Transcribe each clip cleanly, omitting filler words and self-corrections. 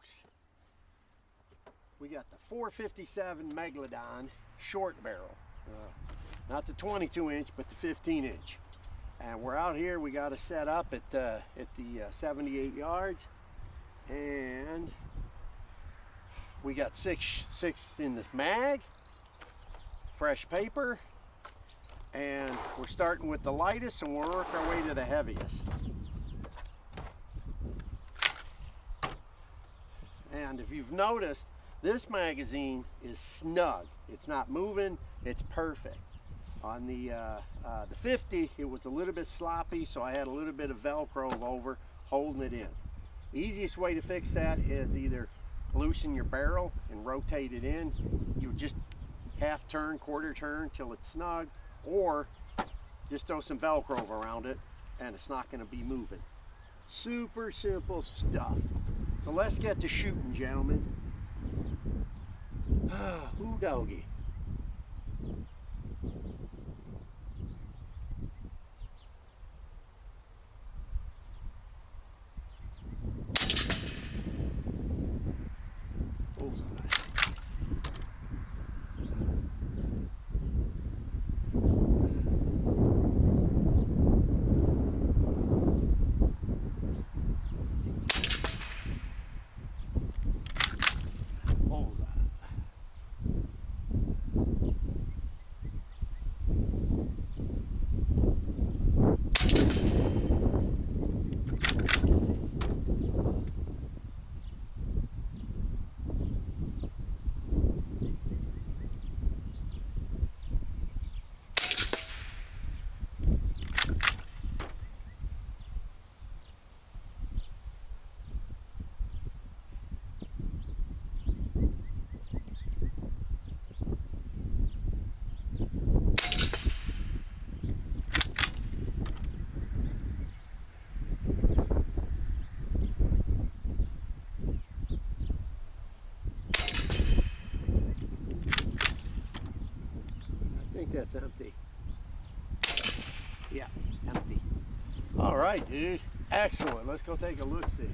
folks. We got the 457 Megalodon short barrel. Not the 22 inch, but the 15 inch. And we're out here, we got to set up at the 78 yards. And we got six in the mag, fresh paper. And we're starting with the lightest and we'll work our way to the heaviest. And if you've noticed, this magazine is snug. It's not moving, it's perfect. On the 50, it was a little bit sloppy, so I had a little bit of Velcro over holding it in. Easiest way to fix that is either loosen your barrel and rotate it in. You just half turn, quarter turn till it's snug, or just throw some Velcro around it and it's not going to be moving. Super simple stuff. So let's get to shooting, gentlemen. Ooh, doggy. Bullseye. I think that's empty. Yeah, empty. All right, dude. Excellent. Let's go take a look-see.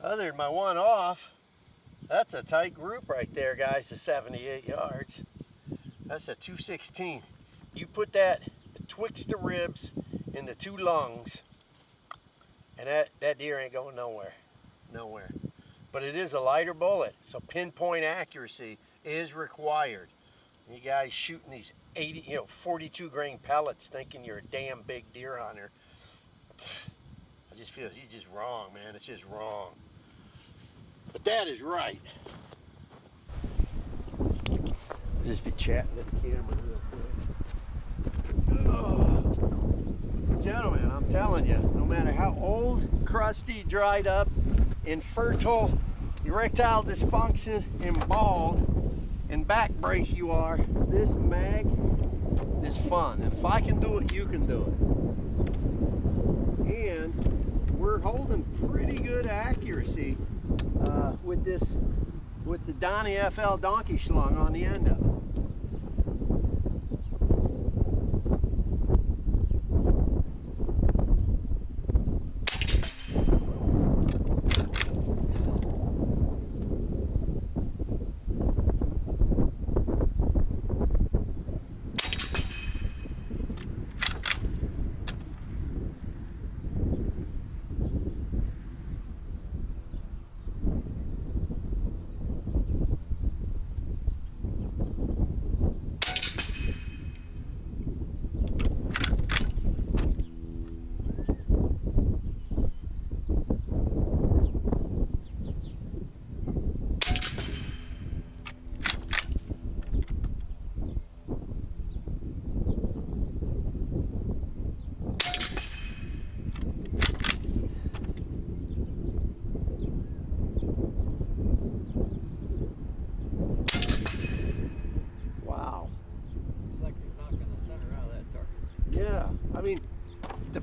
Other than my one off, that's a tight group right there, guys, to 78 yards. That's a 216. You put that betwixt the ribs and the two lungs, and that deer ain't going nowhere. Nowhere. But it is a lighter bullet, so pinpoint accuracy is required. You guys shooting these 42 grain pellets thinking you're a damn big deer hunter. I just feel he's just wrong, man. It's just wrong. But that is right. Just be chatting to the camera real quick. Oh. Gentlemen, I'm telling you, no matter how old, crusty, dried up, infertile, erectile dysfunction, and bald, and back brace you are, this mag is fun. And if I can do it, you can do it. And we're holding pretty good accuracy with the Donnie FL donkey schlong on the end of it.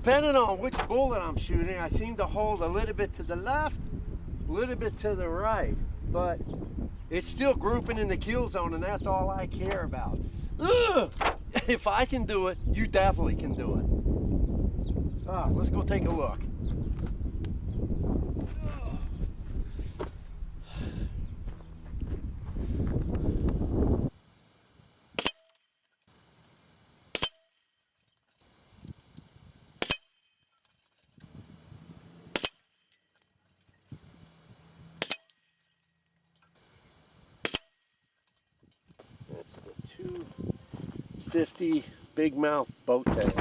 depending on which bullet I'm shooting, I seem to hold a little bit to the left, a little bit to the right, but it's still grouping in the kill zone, and that's all I care about. Ugh! If I can do it, you definitely can do it. Let's go take a look. That's the 250 big mouth boat tail.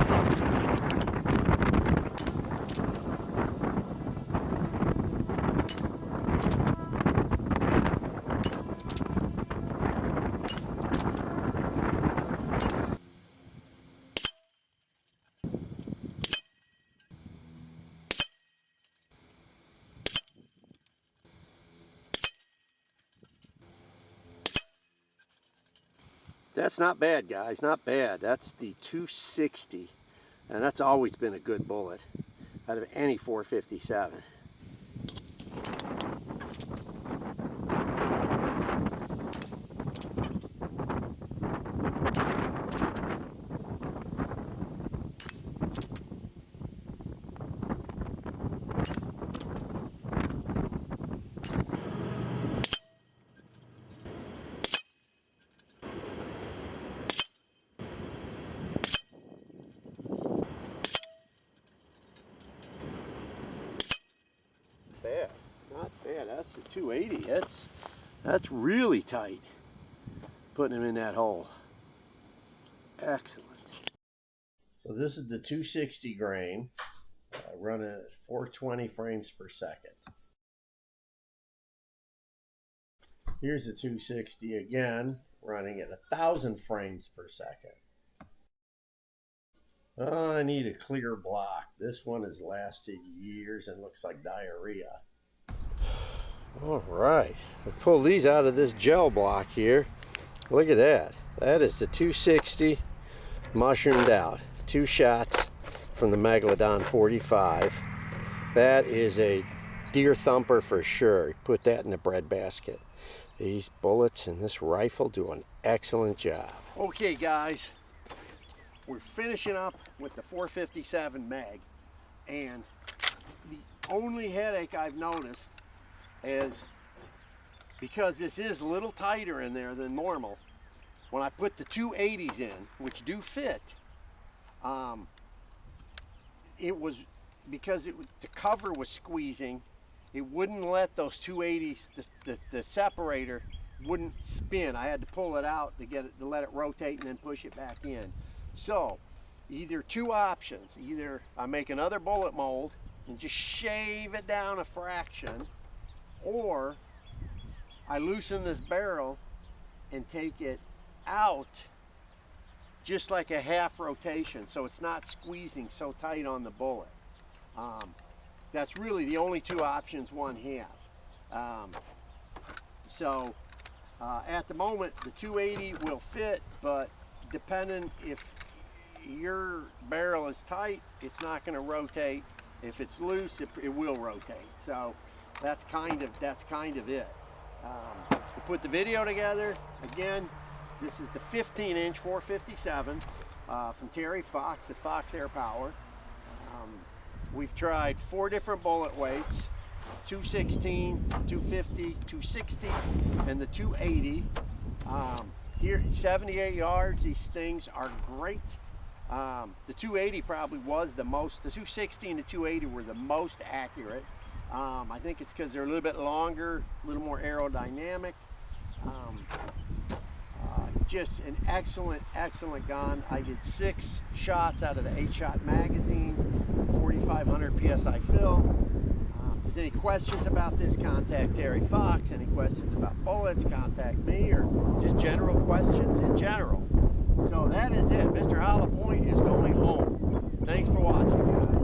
That's not bad, guys, not bad. That's the 260, and that's always been a good bullet out of any 457. Bad, not bad. That's the 280. That's really tight. Putting him in that hole. Excellent. So this is the 260 grain, running at 420 frames per second. Here's the 260 again, running at 1,000 frames per second. Oh, I need a clear block. This one has lasted years and looks like diarrhea. All right, we pull these out of this gel block here. Look at that. That is the 260 mushroomed out. 2 shots from the Megalodon 45. That is a deer thumper for sure. Put that in the breadbasket. These bullets in this rifle do an excellent job. Okay, guys. We're finishing up with the 457 mag, and the only headache I've noticed is because this is a little tighter in there than normal. When I put the 280s in, which do fit, it was because the cover was squeezing. It wouldn't let those 280s, the separator wouldn't spin. I had to pull it out to get it to let it rotate and then push it back in. So, either 2 options. Either I make another bullet mold and just shave it down a fraction, or I loosen this barrel and take it out just like a half rotation, so it's not squeezing so tight on the bullet. That's really the only 2 options one has. At the moment, the 280 will fit, but depending if your barrel is tight, it's not going to rotate. If it's loose, it will rotate. So that's kind of it. We put the video together. Again, this is the 15-inch 457 from Terry Fox at Fox Air Power. We've tried 4 different bullet weights: 216, 250, 260, and the 280. Here, 78 yards. These things are great. The 280 probably was the most. The 260 and the 280 were the most accurate. I think it's because they're a little bit longer, a little more aerodynamic. Just an excellent, excellent gun. I did 6 shots out of the 8-shot magazine, 4,500 PSI fill. If there's any questions about this, contact Terry Fox. Any questions about bullets, contact me, or just general questions in general. So that is it. Mr. Hollow Point is going home. Thanks for watching, guys.